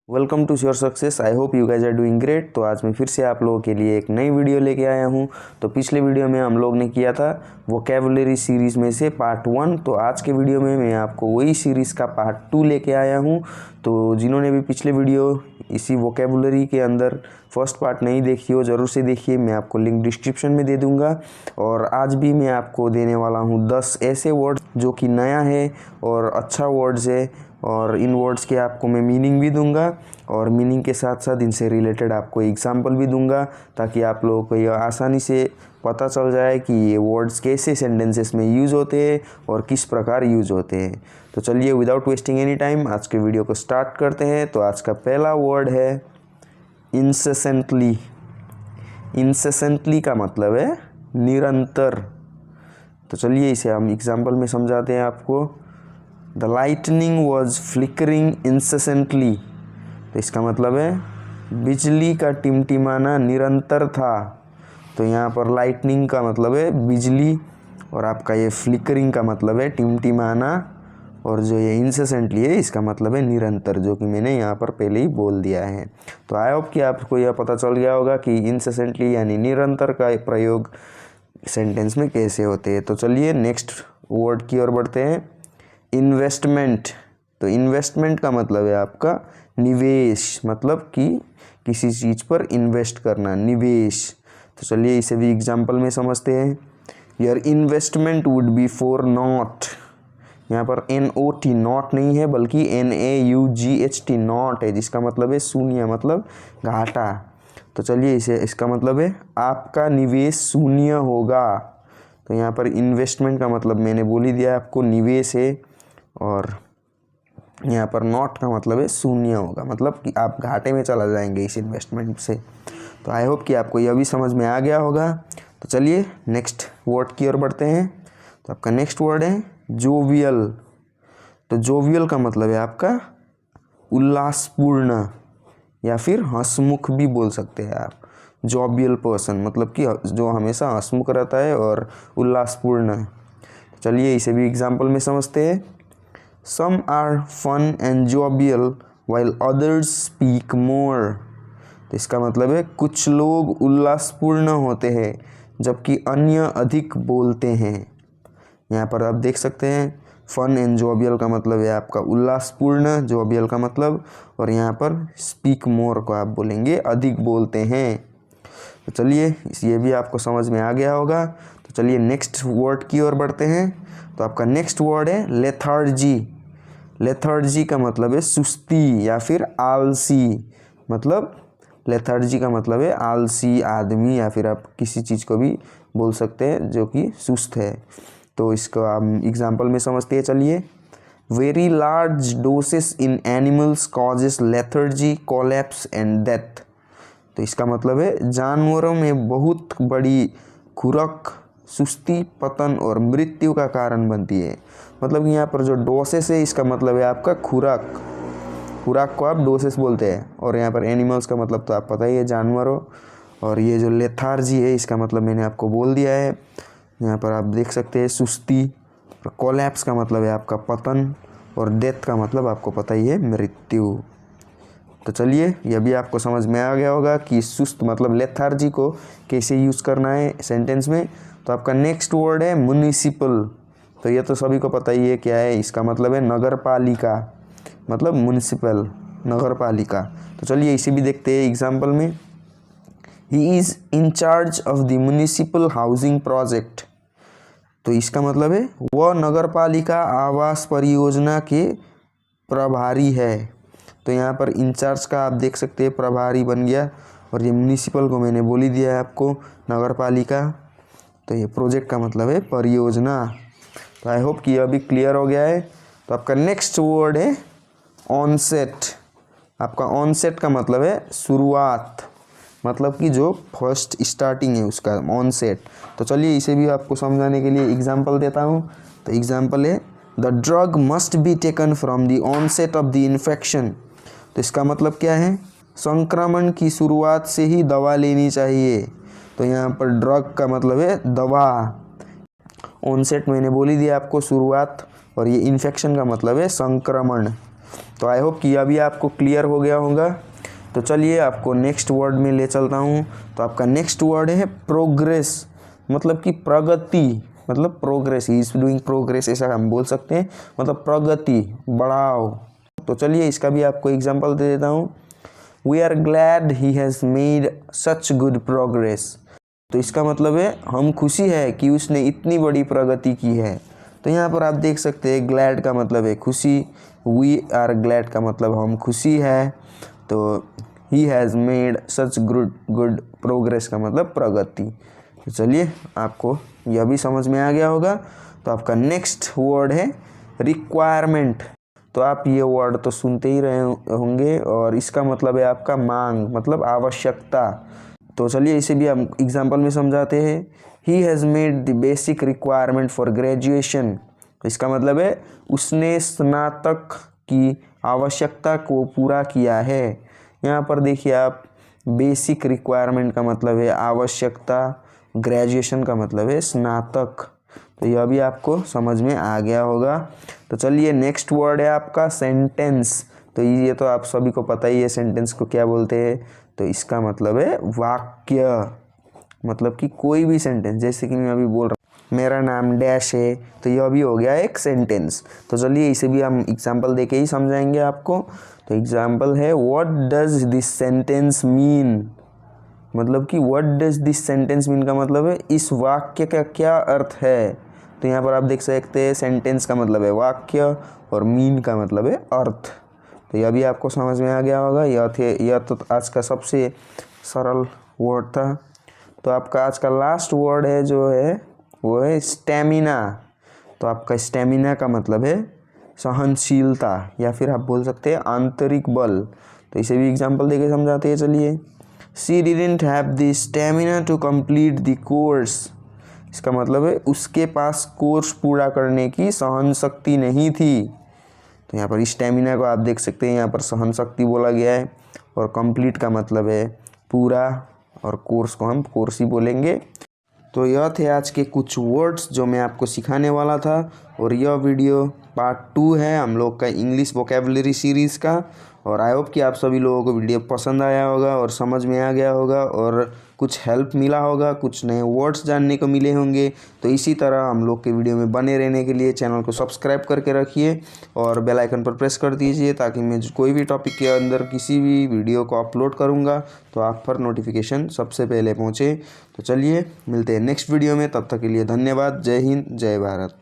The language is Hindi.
Welcome to your success. I hope you guys are doing great. तो आज मैं फिर से आप लोगों के लिए एक नई वीडियो लेके आया हूँ। तो पिछले वीडियो में हम लोग ने किया था वोकैबुलरी सीरीज़ में से पार्ट 1। तो आज के वीडियो में मैं आपको वही सीरीज़ का पार्ट 2 लेके आया हूँ। तो जिन्होंने भी पिछले वीडियो इसी वोकैबुलरी के अंदर फर्स्ट पार्ट नहीं देखी हो ज़रूर से देखिए, मैं आपको लिंक डिस्क्रिप्शन में दे दूँगा। और आज भी मैं आपको देने वाला हूँ 10 ऐसे वर्ड्स जो कि नया है और अच्छा वर्ड्स है, और इन वर्ड्स के आपको मैं मीनिंग भी दूंगा और मीनिंग के साथ साथ इनसे रिलेटेड आपको एग्जाम्पल भी दूंगा, ताकि आप लोगों को यह आसानी से पता चल जाए कि ये वर्ड्स कैसे सेंटेंसेस में यूज़ होते हैं और किस प्रकार यूज़ होते हैं। तो चलिए विदाउट वेस्टिंग एनी टाइम आज के वीडियो को स्टार्ट करते हैं। तो आज का पहला वर्ड है इंसेसेंटली। इंसेसेंटली का मतलब है निरंतर। तो चलिए इसे हम एग्जाम्पल में समझाते हैं आपको। The lightning was flickering incessantly। तो इसका मतलब है बिजली का टिमटिमाना निरंतर था। तो यहाँ पर लाइटनिंग का मतलब है बिजली, और आपका ये फ्लिकरिंग का मतलब है टिमटिमाना, और जो ये इंसेसेंटली है इसका मतलब है निरंतर, जो कि मैंने यहाँ पर पहले ही बोल दिया है। तो आई होप कि आपको यह पता चल गया होगा कि इंसेसेंटली यानी निरंतर का प्रयोग सेंटेंस में कैसे होते हैं। तो चलिए नेक्स्ट वर्ड की ओर बढ़ते हैं। इन्वेस्टमेंट। तो इन्वेस्टमेंट का मतलब है आपका निवेश, मतलब कि किसी चीज़ पर इन्वेस्ट करना, निवेश। तो चलिए इसे भी एग्जांपल में समझते हैं। Your investment would be for not. यहाँ पर NOT नॉट नहीं है बल्कि NAUGHT नॉट है, जिसका मतलब है शून्य, मतलब घाटा। तो चलिए इसका मतलब है आपका निवेश शून्य होगा। तो यहाँ पर इन्वेस्टमेंट का मतलब मैंने बोल ही दिया आपको, निवेश है, और यहाँ पर नॉट का मतलब है शून्य होगा, मतलब कि आप घाटे में चला जाएंगे इस इन्वेस्टमेंट से। तो आई होप कि आपको यह भी समझ में आ गया होगा। तो चलिए नेक्स्ट वर्ड की ओर बढ़ते हैं। तो आपका नेक्स्ट वर्ड है जोवियल। तो जोवियल का मतलब है आपका उल्लासपूर्ण, या फिर हंसमुख भी बोल सकते हैं आप। जॉबियल पर्सन मतलब कि जो हमेशा हंसमुख रहता है और उल्लासपूर्ण। चलिए इसे भी एग्जाम्पल में समझते हैं। Some are fun and jovial while others speak more। तो इसका मतलब है कुछ लोग उल्लासपूर्ण होते हैं जबकि अन्य अधिक बोलते हैं। यहाँ पर आप देख सकते हैं फन एंड जोवियल का मतलब है आपका उल्लासपूर्ण, जोवियल का मतलब, और यहाँ पर स्पीक मोर को आप बोलेंगे अधिक बोलते हैं। तो चलिए ये भी आपको समझ में आ गया होगा। तो चलिए नेक्स्ट वर्ड की ओर बढ़ते हैं। तो आपका नेक्स्ट वर्ड है लेथार्जी। लेथार्जी का मतलब है सुस्ती या फिर आलसी, मतलब लेथार्जी का मतलब है आलसी आदमी, या फिर आप किसी चीज़ को भी बोल सकते हैं जो कि सुस्त है। तो इसको हम एग्जाम्पल में समझते हैं। चलिए very large doses in animals causes lethargy, collapse and death. तो इसका मतलब है जानवरों में बहुत बड़ी खुराक सुस्ती, पतन और मृत्यु का कारण बनती है। मतलब यहाँ पर जो डोसेस है इसका मतलब है आपका खुराक, खुराक को आप डोसेस बोलते हैं। और यहाँ पर एनिमल्स का मतलब तो आप पता ही है, जानवरों। और ये जो लेथार्जी है इसका मतलब मैंने आपको बोल दिया है। यहाँ पर आप देख सकते हैं सुस्ती। और कोलैप्स का मतलब है आपका पतन, और डेथ का मतलब आपको पता ही है मृत्यु। तो चलिए यह भी आपको समझ में आ गया होगा कि सुस्त मतलब लेथार्जी को कैसे यूज़ करना है सेंटेंस में। तो आपका नेक्स्ट वर्ड है म्युनिसिपल। तो ये तो सभी को पता ही है क्या है, इसका मतलब है नगर पालिका, मतलब म्युनिसिपल, नगर पालिका। तो चलिए इसे भी देखते हैं एग्जाम्पल में। He is in charge of the municipal housing project. तो इसका मतलब है वह नगर पालिका आवास परियोजना के प्रभारी है। तो यहाँ पर इंचार्ज का आप देख सकते हैं प्रभारी बन गया, और ये म्युनिसिपल को मैंने बोल ही दिया है आपको, नगर पालिका। तो ये प्रोजेक्ट का मतलब है परियोजना। तो आई होप कि यह भी क्लियर हो गया है। तो आपका नेक्स्ट वर्ड है ऑनसेट। आपका ऑनसेट का मतलब है शुरुआत, मतलब कि जो फर्स्ट स्टार्टिंग है उसका ऑनसेट। तो चलिए इसे भी आपको समझाने के लिए एग्जांपल देता हूँ। तो एग्जांपल है the drug must be taken from the onset of the infection. तो इसका मतलब क्या है, संक्रमण की शुरुआत से ही दवा लेनी चाहिए। तो यहाँ पर ड्रग का मतलब है दवा, ऑनसेट मैंने बोल ही दिया आपको शुरुआत, और ये इन्फेक्शन का मतलब है संक्रमण। तो आई होप कि यह भी आपको क्लियर हो गया होगा। तो चलिए आपको नेक्स्ट वर्ड में ले चलता हूँ। तो आपका नेक्स्ट वर्ड है प्रोग्रेस, मतलब कि प्रगति, मतलब progress, he is doing progress ऐसा हम बोल सकते हैं, मतलब प्रगति, बढ़ाओ। तो चलिए इसका भी आपको एग्जांपल दे देता हूँ। We are glad he has made such good progress. तो इसका मतलब है हम खुशी है कि उसने इतनी बड़ी प्रगति की है। तो यहाँ पर आप देख सकते हैं ग्लैड का मतलब है खुशी, वी आर ग्लैड का मतलब हम खुशी है, तो ही has made such good progress का मतलब प्रगति। तो चलिए आपको यह भी समझ में आ गया होगा। तो आपका नेक्स्ट वर्ड है रिक्वायरमेंट। तो आप ये वर्ड तो सुनते ही रहे होंगे और इसका मतलब है आपका मांग, मतलब आवश्यकता। तो चलिए इसे भी हम एग्जांपल में समझाते हैं। ही has made the basic requirement for graduation. इसका मतलब है उसने स्नातक की आवश्यकता को पूरा किया है। यहाँ पर देखिए आप, बेसिक रिक्वायरमेंट का मतलब है आवश्यकता, ग्रेजुएशन का मतलब है स्नातक। तो यह भी आपको समझ में आ गया होगा। तो चलिए नेक्स्ट वर्ड है आपका सेंटेंस। तो ये तो आप सभी को पता ही है सेंटेंस को क्या बोलते हैं। तो इसका मतलब है वाक्य, मतलब कि कोई भी सेंटेंस, जैसे कि मैं अभी बोल रहा हूँ मेरा नाम डैश है, तो यह भी हो गया एक सेंटेंस। तो चलिए इसे भी हम एग्जाम्पल देके ही समझाएंगे आपको। तो एग्जाम्पल है what does this sentence mean, मतलब कि what does this sentence mean का मतलब है इस वाक्य का क्या अर्थ है। तो यहाँ पर आप देख सकते हैं सेंटेंस का मतलब है वाक्य और मीन का मतलब है अर्थ। तो यह भी आपको समझ में आ गया होगा। यह तो आज का सबसे सरल वर्ड था। तो आपका आज का लास्ट वर्ड है जो है वो है स्टेमिना। तो आपका स्टेमिना का मतलब है सहनशीलता, या फिर आप बोल सकते हैं आंतरिक बल। तो इसे भी एग्जांपल देके समझाते हैं। चलिए, she didn't have the stamina to complete the course. इसका मतलब है उसके पास कोर्स पूरा करने की सहन शक्ति नहीं थी। तो यहाँ पर स्टेमिना को आप देख सकते हैं, यहाँ पर सहन शक्ति बोला गया है, और कंप्लीट का मतलब है पूरा, और कोर्स को हम कोर्स ही बोलेंगे। तो यह थे आज के कुछ वर्ड्स जो मैं आपको सिखाने वाला था, और यह वीडियो पार्ट 2 है हम लोग का इंग्लिश वोकेबलरी सीरीज़ का। और आई होप कि आप सभी लोगों को वीडियो पसंद आया होगा और समझ में आ गया होगा और कुछ हेल्प मिला होगा, कुछ नए वर्ड्स जानने को मिले होंगे। तो इसी तरह हम लोग के वीडियो में बने रहने के लिए चैनल को सब्सक्राइब करके रखिए और बेल आइकन पर प्रेस कर दीजिए, ताकि मैं कोई भी टॉपिक के अंदर किसी भी वीडियो को अपलोड करूँगा तो आप पर नोटिफिकेशन सबसे पहले पहुँचे। तो चलिए मिलते हैं नेक्स्ट वीडियो में, तब तक के लिए धन्यवाद। जय हिंद, जय भारत।